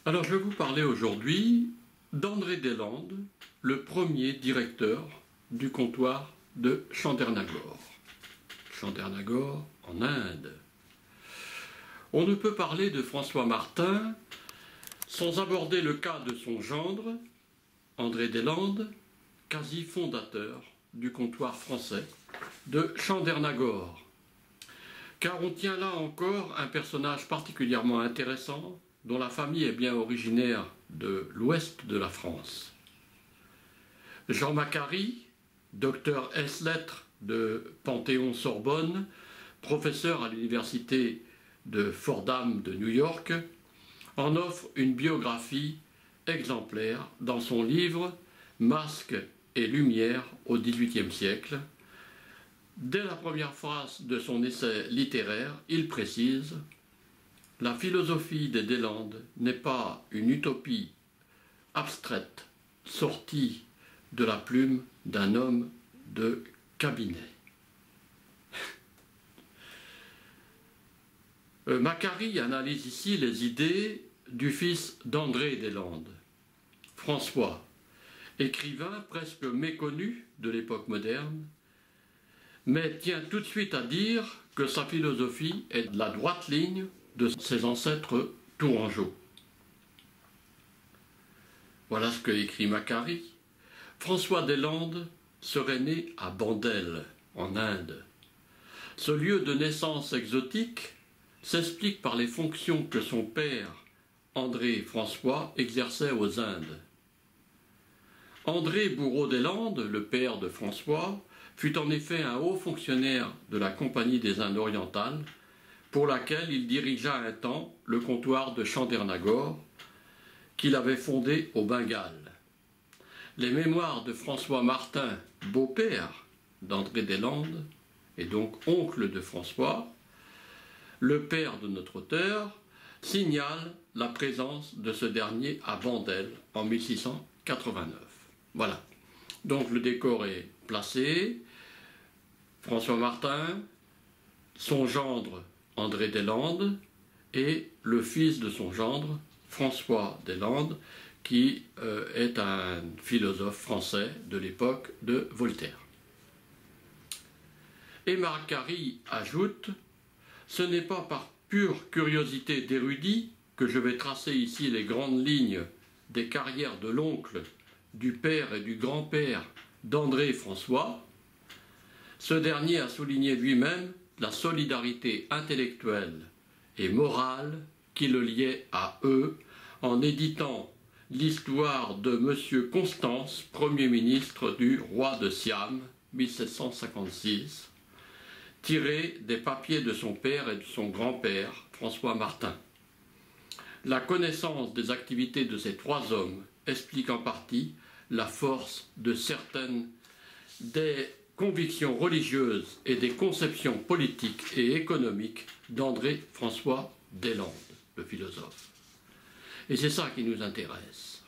Alors je vais vous parler aujourd'hui d'André Deslandes, le premier directeur du comptoir de Chandernagore. Chandernagore en Inde. On ne peut parler de François Martin sans aborder le cas de son gendre, André Deslandes, quasi fondateur du comptoir français de Chandernagore. Car on tient là encore un personnage particulièrement intéressant dont la famille est bien originaire de l'ouest de la France. Jean Macquarry, docteur ès-lettres de Panthéon-Sorbonne, professeur à l'université de Fordham de New York, en offre une biographie exemplaire dans son livre « Masques et lumière au XVIIIe siècle ». Dès la première phrase de son essai littéraire, il précise « La philosophie des Deslandes n'est pas une utopie abstraite sortie de la plume d'un homme de cabinet. » Macquarry analyse ici les idées du fils d'André Deslandes, François, écrivain presque méconnu de l'époque moderne, mais tient tout de suite à dire que sa philosophie est de la droite ligne de ses ancêtres tourangeaux. Voilà ce que écrit Macquarry. François Deslandes serait né à Bandel, en Inde. Ce lieu de naissance exotique s'explique par les fonctions que son père, André François, exerçait aux Indes. André Bourreau-Deslandes, le père de François, fut en effet un haut fonctionnaire de la Compagnie des Indes orientales, pour laquelle il dirigea un temps le comptoir de Chandernagore, qu'il avait fondé au Bengale. Les mémoires de François Martin, beau-père d'André Deslandes, et donc oncle de François, le père de notre auteur, signalent la présence de ce dernier à Bandel en 1689. Voilà. Donc le décor est placé. François Martin, son gendre André Deslandes et le fils de son gendre, François Deslandes, qui est un philosophe français de l'époque de Voltaire. Et Macquarry ajoute « Ce n'est pas par pure curiosité d'érudit que je vais tracer ici les grandes lignes des carrières de l'oncle, du père et du grand-père d'André François. Ce dernier a souligné lui-même la solidarité intellectuelle et morale qui le liait à eux en éditant l'histoire de M. Constance, Premier ministre du roi de Siam, 1756, tirée des papiers de son père et de son grand-père, François Martin. La connaissance des activités de ces trois hommes explique en partie la force de certaines des convictions religieuses et des conceptions politiques et économiques d'André François Deslandes, le philosophe. Et c'est ça qui nous intéresse,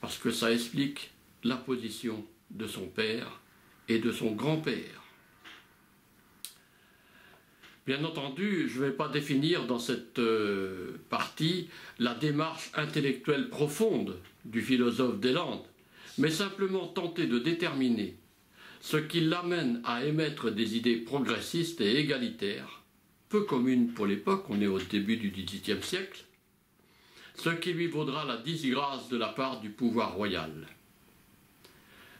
parce que ça explique la position de son père et de son grand-père. Bien entendu, je ne vais pas définir dans cette partie la démarche intellectuelle profonde du philosophe Deslandes, mais simplement tenter de déterminer ce qui l'amène à émettre des idées progressistes et égalitaires, peu communes pour l'époque, on est au début du XVIIIe siècle, ce qui lui vaudra la disgrâce de la part du pouvoir royal.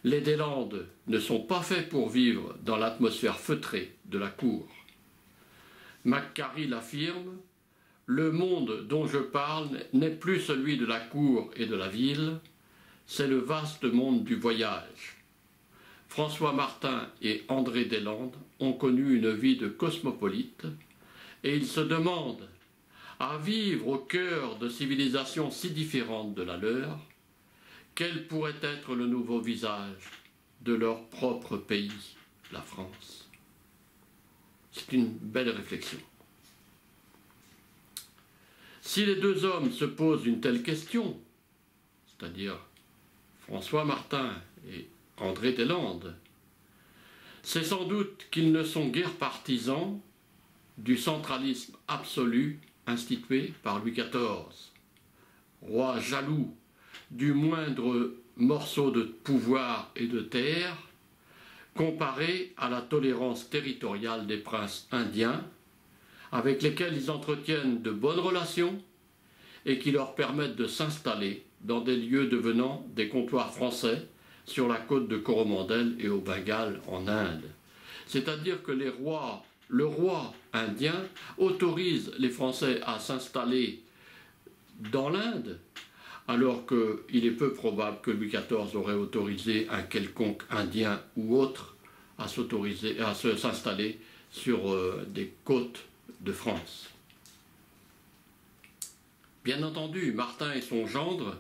Les Deslandes ne sont pas faits pour vivre dans l'atmosphère feutrée de la cour. Macquarry l'affirme, le monde dont je parle n'est plus celui de la cour et de la ville, c'est le vaste monde du voyage. François Martin et André Deslandes ont connu une vie de cosmopolite et ils se demandent, à vivre au cœur de civilisations si différentes de la leur, quel pourrait être le nouveau visage de leur propre pays, la France. C'est une belle réflexion. Si les deux hommes se posent une telle question, c'est-à-dire François Martin et André Deslandes, c'est sans doute qu'ils ne sont guère partisans du centralisme absolu institué par Louis XIV, roi jaloux du moindre morceau de pouvoir et de terre, comparé à la tolérance territoriale des princes indiens, avec lesquels ils entretiennent de bonnes relations et qui leur permettent de s'installer dans des lieux devenant des comptoirs français sur la côte de Coromandel et au Bengale en Inde. C'est-à-dire que le roi indien autorise les Français à s'installer dans l'Inde, alors qu'il est peu probable que Louis XIV aurait autorisé un quelconque Indien ou autre à s'installer sur des côtes de France. Bien entendu, Martin et son gendre,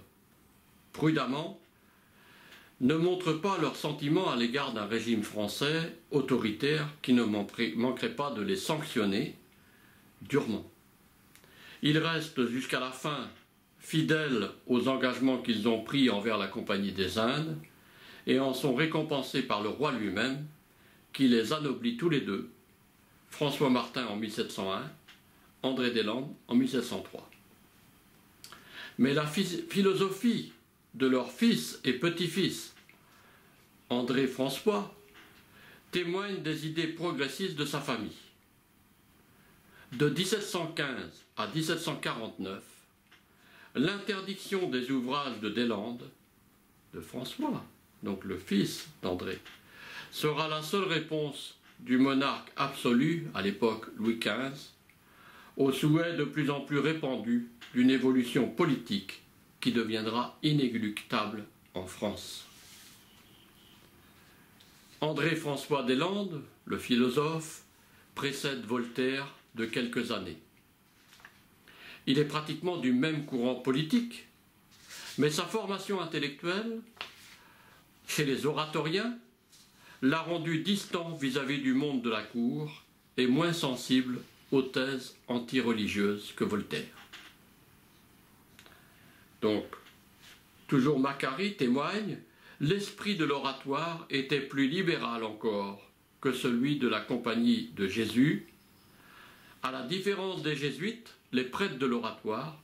prudemment, ne montrent pas leurs sentiments à l'égard d'un régime français autoritaire qui ne manquerait pas de les sanctionner durement. Ils restent jusqu'à la fin fidèles aux engagements qu'ils ont pris envers la Compagnie des Indes et en sont récompensés par le roi lui-même qui les anoblit tous les deux, François Martin en 1701, André Deslandes en 1703. Mais la philosophie de leur fils et petit-fils, André François, témoigne des idées progressistes de sa famille. De 1715 à 1749, l'interdiction des ouvrages de Deslandes, de François, donc le fils d'André, sera la seule réponse du monarque absolu, à l'époque Louis XV, au souhait de plus en plus répandu d'une évolution politique qui deviendra inéluctable en France. André-François Deslandes, le philosophe, précède Voltaire de quelques années. Il est pratiquement du même courant politique, mais sa formation intellectuelle, chez les oratoriens, l'a rendu distant vis-à-vis du monde de la cour et moins sensible aux thèses antireligieuses que Voltaire. Donc, toujours Macquarry témoigne, l'esprit de l'oratoire était plus libéral encore que celui de la Compagnie de Jésus. À la différence des jésuites, les prêtres de l'oratoire,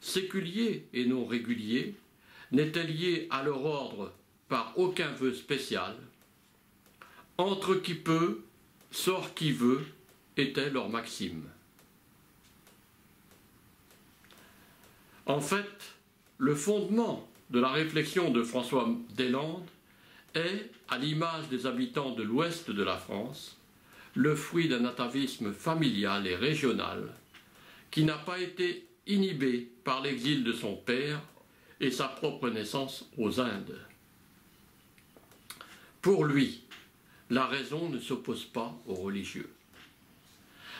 séculiers et non réguliers, n'étaient liés à leur ordre par aucun vœu spécial. Entre qui peut, sort qui veut, était leur maxime. En fait, le fondement de la réflexion de François Deslandes est, à l'image des habitants de l'ouest de la France, le fruit d'un atavisme familial et régional qui n'a pas été inhibé par l'exil de son père et sa propre naissance aux Indes. Pour lui, la raison ne s'oppose pas aux religieux.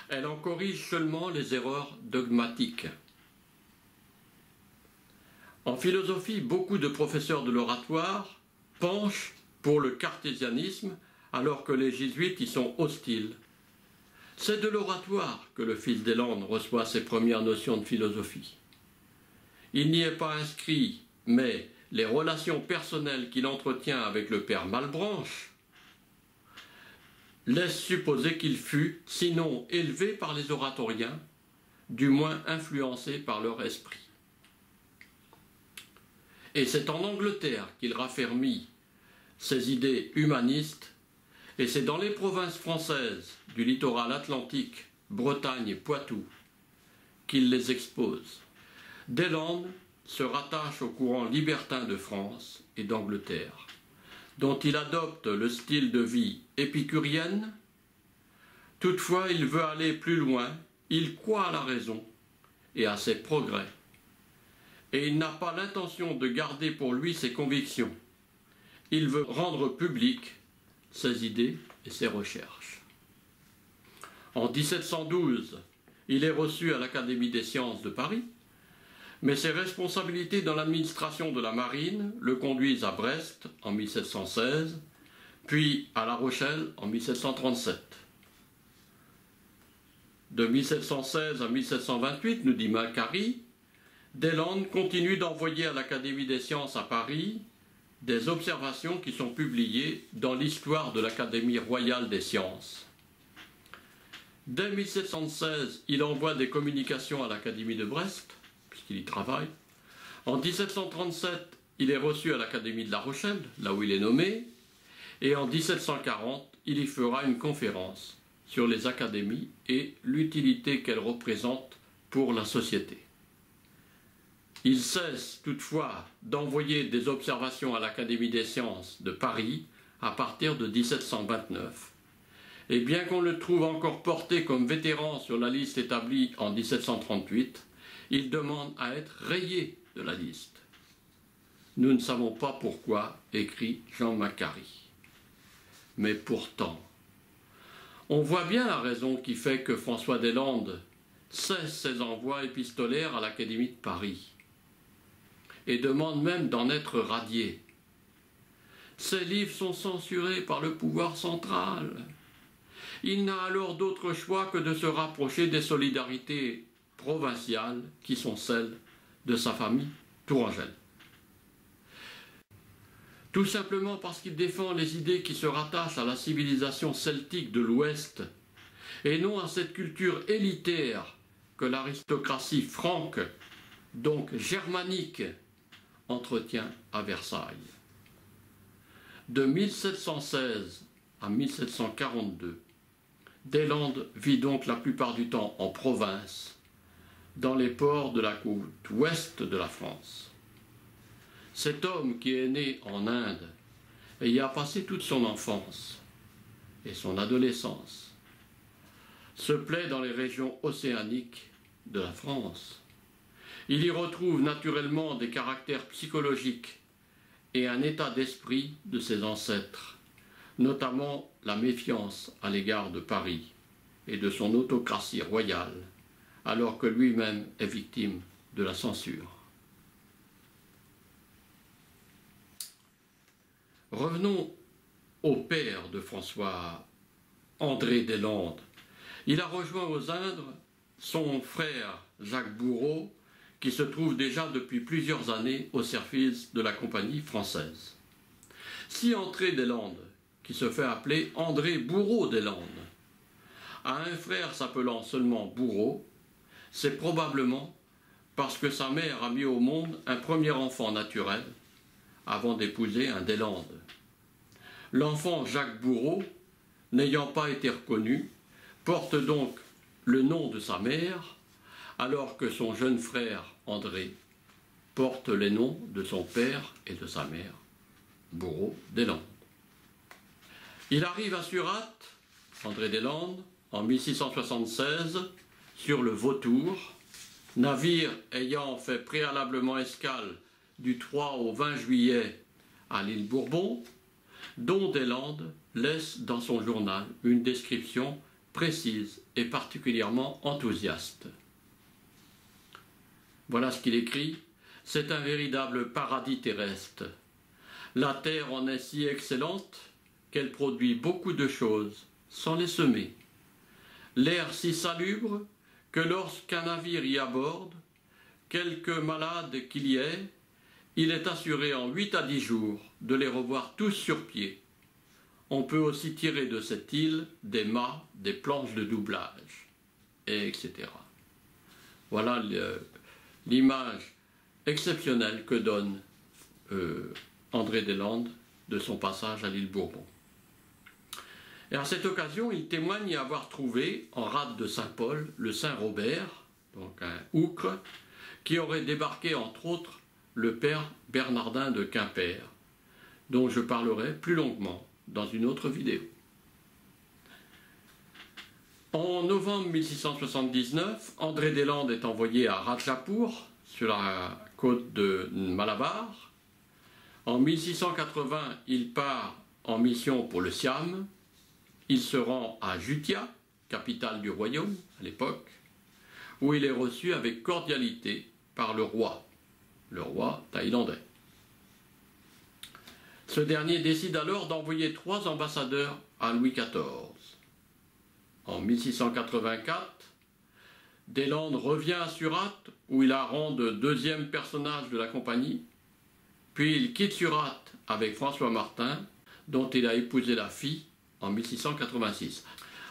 Elle en corrige seulement les erreurs dogmatiques. En philosophie, beaucoup de professeurs de l'oratoire penchent pour le cartésianisme alors que les jésuites y sont hostiles. C'est de l'oratoire que le fils Deslandes reçoit ses premières notions de philosophie. Il n'y est pas inscrit, mais les relations personnelles qu'il entretient avec le père Malebranche laissent supposer qu'il fut, sinon élevé par les oratoriens, du moins influencé par leur esprit. Et c'est en Angleterre qu'il raffermit ses idées humanistes, et c'est dans les provinces françaises du littoral atlantique, Bretagne et Poitou, qu'il les expose. Deslandes se rattache au courant libertin de France et d'Angleterre, dont il adopte le style de vie épicurienne. Toutefois, il veut aller plus loin, il croit à la raison et à ses progrès, et il n'a pas l'intention de garder pour lui ses convictions. Il veut rendre publiques ses idées et ses recherches. En 1712, il est reçu à l'Académie des sciences de Paris, mais ses responsabilités dans l'administration de la marine le conduisent à Brest en 1716, puis à La Rochelle en 1737. De 1716 à 1728, nous dit Macquarry, Deslandes continue d'envoyer à l'Académie des sciences à Paris des observations qui sont publiées dans l'histoire de l'Académie royale des sciences. Dès 1716, il envoie des communications à l'Académie de Brest, puisqu'il y travaille, En 1737, il est reçu à l'Académie de La Rochelle, là où il est nommé, et en 1740, il y fera une conférence sur les académies et l'utilité qu'elles représentent pour la société. Il cesse toutefois d'envoyer des observations à l'Académie des sciences de Paris à partir de 1729, et bien qu'on le trouve encore porté comme vétéran sur la liste établie en 1738, il demande à être rayé de la liste. Nous ne savons pas pourquoi, écrit Jean Macquarry. Mais pourtant, on voit bien la raison qui fait que François Deslandes cesse ses envois épistolaires à l'Académie de Paris et demande même d'en être radié. Ses livres sont censurés par le pouvoir central. Il n'a alors d'autre choix que de se rapprocher des solidarités provinciales qui sont celles de sa famille tourangelle. Tout simplement parce qu'il défend les idées qui se rattachent à la civilisation celtique de l'Ouest et non à cette culture élitaire que l'aristocratie franque, donc germanique, entretient à Versailles. De 1716 à 1742, Deslandes vit donc la plupart du temps en province, dans les ports de la côte ouest de la France. Cet homme qui est né en Inde et y a passé toute son enfance et son adolescence se plaît dans les régions océaniques de la France. Il y retrouve naturellement des caractères psychologiques et un état d'esprit de ses ancêtres, notamment la méfiance à l'égard de Paris et de son autocratie royale, alors que lui-même est victime de la censure. Revenons au père de François, André Deslandes. Il a rejoint aux Indes son frère Jacques Bourreau, qui se trouve déjà depuis plusieurs années au service de la Compagnie française. Si André Deslandes, qui se fait appeler André Bourreau Deslandes, a un frère s'appelant seulement Bourreau, c'est probablement parce que sa mère a mis au monde un premier enfant naturel avant d'épouser un Deslandes. L'enfant Jacques Bourreau, n'ayant pas été reconnu, porte donc le nom de sa mère, alors que son jeune frère André porte les noms de son père et de sa mère, Bourreau Deslandes. Il arrive à Surat, André Deslandes, en 1676, sur le Vautour, navire ayant fait préalablement escale du 3 au 20 juillet à l'île Bourbon, dont Deslandes laisse dans son journal une description précise et particulièrement enthousiaste. Voilà ce qu'il écrit. « C'est un véritable paradis terrestre. La terre en est si excellente qu'elle produit beaucoup de choses sans les semer. L'air si salubre que lorsqu'un navire y aborde, quelque malade qu'il y ait, il est assuré en 8 à 10 jours de les revoir tous sur pied. On peut aussi tirer de cette île des mâts, des planches de doublage, etc. » Voilà l'image exceptionnelle que donne André Deslandes de son passage à l'île Bourbon. Et à cette occasion, il témoigne y avoir trouvé, en rade de Saint-Paul, le Saint-Robert, donc un oucre, qui aurait débarqué entre autres le père Bernardin de Quimper, dont je parlerai plus longuement dans une autre vidéo. En novembre 1679, André Deslandes est envoyé à Ratchapur, sur la côte de Malabar. En 1680, il part en mission pour le Siam. Il se rend à Jutia, capitale du royaume à l'époque, où il est reçu avec cordialité par le roi thaïlandais. Ce dernier décide alors d'envoyer 3 ambassadeurs à Louis XIV. En 1684, Deslandes revient à Surat, où il a rang de 2e personnage de la compagnie, puis il quitte Surat avec François Martin, dont il a épousé la fille en 1686.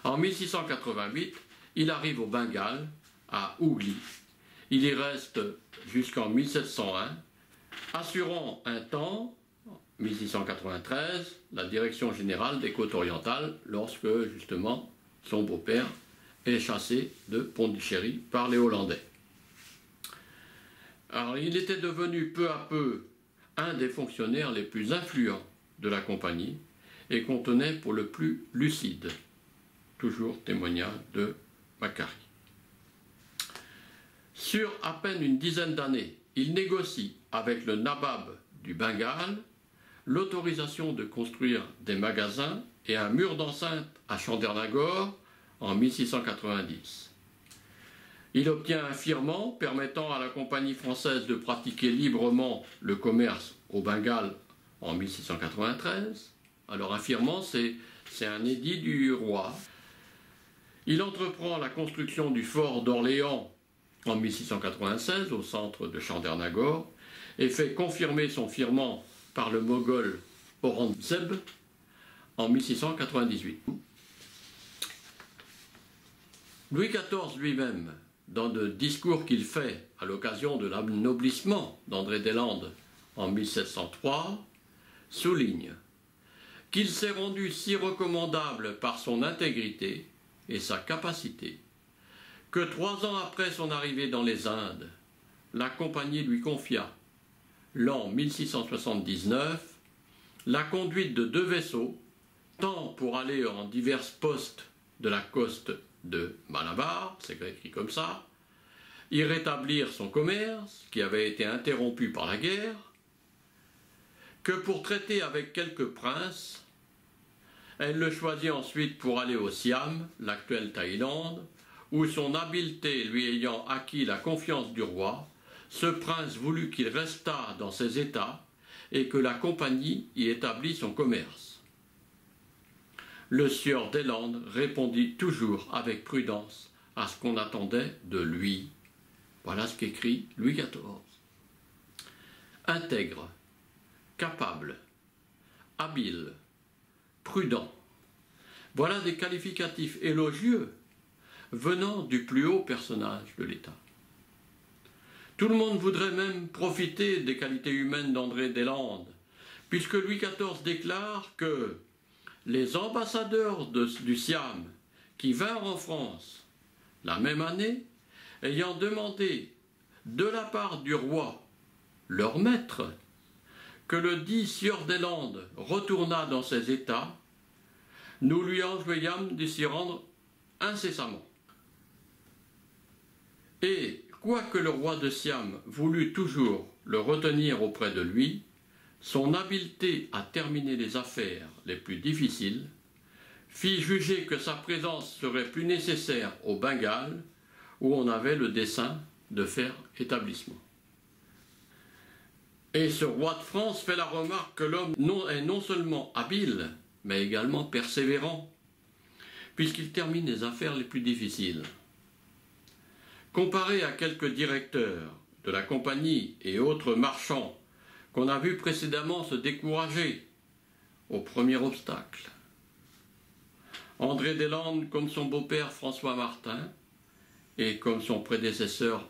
En 1688, il arrive au Bengale, à Hooghly. Il y reste jusqu'en 1701, assurant un temps, 1693, la direction générale des côtes orientales, lorsque justement son beau-père est chassé de Pondichéry par les Hollandais. Alors il était devenu peu à peu un des fonctionnaires les plus influents de la compagnie et contenait pour le plus lucide, toujours témoignage de Macquarie. Sur à peine une dizaine d'années, il négocie avec le Nabab du Bengale l'autorisation de construire des magasins et un mur d'enceinte à Chandernagore en 1690. Il obtient un firmament permettant à la compagnie française de pratiquer librement le commerce au Bengale en 1693. Alors un firmament, c'est un édit du roi. Il entreprend la construction du fort d'Orléans en 1696 au centre de Chandernagore et fait confirmer son firmament par le Moghol Aurangzeb en 1698. Louis XIV lui-même, dans le discours qu'il fait à l'occasion de l'anoblissement d'André Deslandes en 1703, souligne qu'il s'est rendu si recommandable par son intégrité et sa capacité que 3 ans après son arrivée dans les Indes, la compagnie lui confia, l'an 1679, la conduite de 2 vaisseaux, tant pour aller en divers postes de la côte de Malabar, c'est écrit comme ça, y rétablir son commerce, qui avait été interrompu par la guerre, que pour traiter avec quelques princes. Elle le choisit ensuite pour aller au Siam, l'actuelle Thaïlande, où son habileté lui ayant acquis la confiance du roi, ce prince voulut qu'il restât dans ses états et que la compagnie y établît son commerce. Le sieur Deslandes répondit toujours avec prudence à ce qu'on attendait de lui. Voilà ce qu'écrit Louis XIV. Intègre, capable, habile, prudent. Voilà des qualificatifs élogieux venant du plus haut personnage de l'État. Tout le monde voudrait même profiter des qualités humaines d'André Deslandes, puisque Louis XIV déclare que les ambassadeurs du Siam qui vinrent en France la même année, ayant demandé de la part du roi, leur maître, que le dit sieur Deslandes retournât dans ses états, nous lui enjoignâmes de s'y rendre incessamment. Et, quoique le roi de Siam voulût toujours le retenir auprès de lui, son habileté à terminer les affaires les plus difficiles fit juger que sa présence serait plus nécessaire au Bengale, où on avait le dessein de faire établissement. Et ce roi de France fait la remarque que l'homme est non seulement habile, mais également persévérant, puisqu'il termine les affaires les plus difficiles. Comparé à quelques directeurs de la compagnie et autres marchands qu'on a vus précédemment se décourager au premier obstacle, André Deslandes, comme son beau-père François Martin, et comme son prédécesseur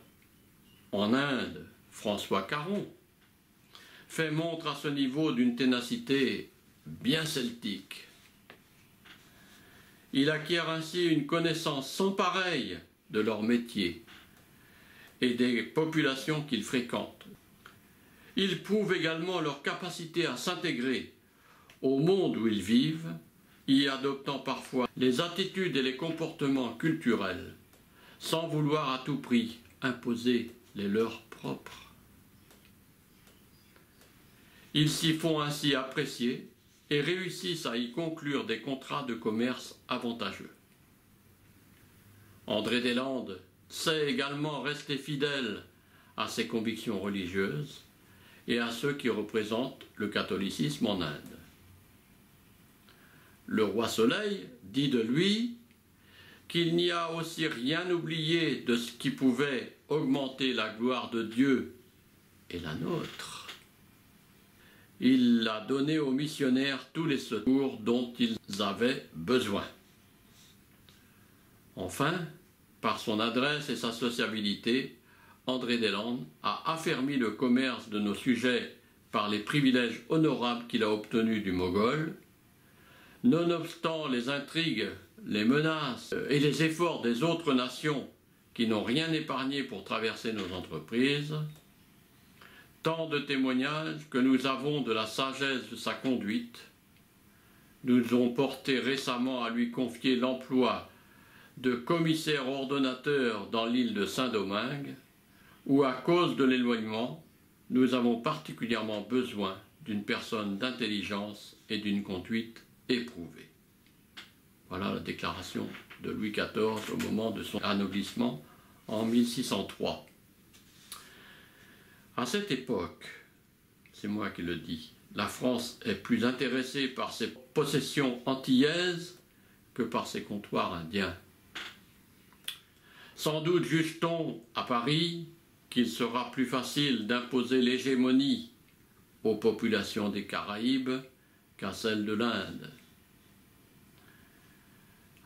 en Inde, François Caron, fait montre à ce niveau d'une ténacité bien celtique. Il acquiert ainsi une connaissance sans pareille de leur métier et des populations qu'ils fréquentent. Ils prouvent également leur capacité à s'intégrer au monde où ils vivent, y adoptant parfois les attitudes et les comportements culturels, sans vouloir à tout prix imposer les leurs propres. Ils s'y font ainsi apprécier et réussissent à y conclure des contrats de commerce avantageux. André Deslandes sait également rester fidèle à ses convictions religieuses et à ceux qui représentent le catholicisme en Inde. Le roi Soleil dit de lui qu'il n'y a aussi rien oublié de ce qui pouvait augmenter la gloire de Dieu et la nôtre. Il a donné aux missionnaires tous les secours dont ils avaient besoin. Enfin, par son adresse et sa sociabilité, André Deslandes, a affermi le commerce de nos sujets par les privilèges honorables qu'il a obtenus du Mogol. Nonobstant les intrigues, les menaces et les efforts des autres nations qui n'ont rien épargné pour traverser nos entreprises, tant de témoignages que nous avons de la sagesse de sa conduite nous ont porté récemment à lui confier l'emploi de commissaire ordonnateur dans l'île de Saint-Domingue, où à cause de l'éloignement, nous avons particulièrement besoin d'une personne d'intelligence et d'une conduite éprouvée. Voilà la déclaration de Louis XIV au moment de son anoblissement en 1603. À cette époque, c'est moi qui le dis, la France est plus intéressée par ses possessions antillaises que par ses comptoirs indiens. Sans doute juge-t-on à Paris qu'il sera plus facile d'imposer l'hégémonie aux populations des Caraïbes qu'à celles de l'Inde.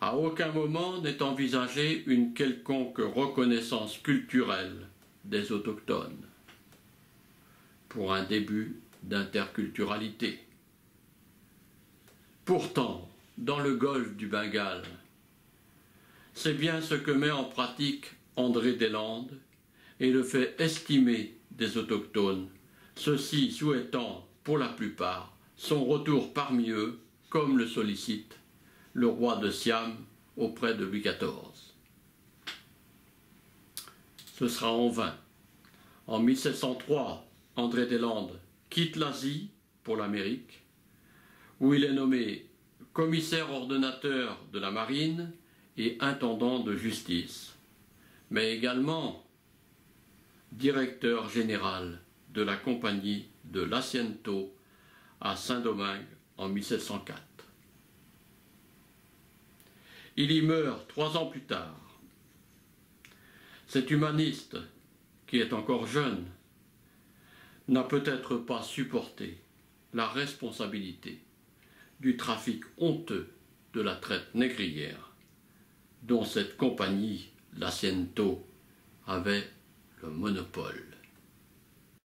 À aucun moment n'est envisagée une quelconque reconnaissance culturelle des autochtones pour un début d'interculturalité. Pourtant, dans le golfe du Bengale, c'est bien ce que met en pratique André Deslandes et le fait estimer des autochtones, ceux-ci souhaitant, pour la plupart, son retour parmi eux, comme le sollicite le roi de Siam auprès de Louis XIV. Ce sera en vain. En 1703, André Deslandes quitte l'Asie pour l'Amérique, où il est nommé commissaire ordonnateur de la marine et intendant de justice, mais également directeur général de la compagnie de l'Asiento à Saint-Domingue en 1704. Il y meurt 3 ans plus tard. Cet humaniste, qui est encore jeune, n'a peut-être pas supporté la responsabilité du trafic honteux de la traite négrière dont cette compagnie, l'Asiento, avait le monopole.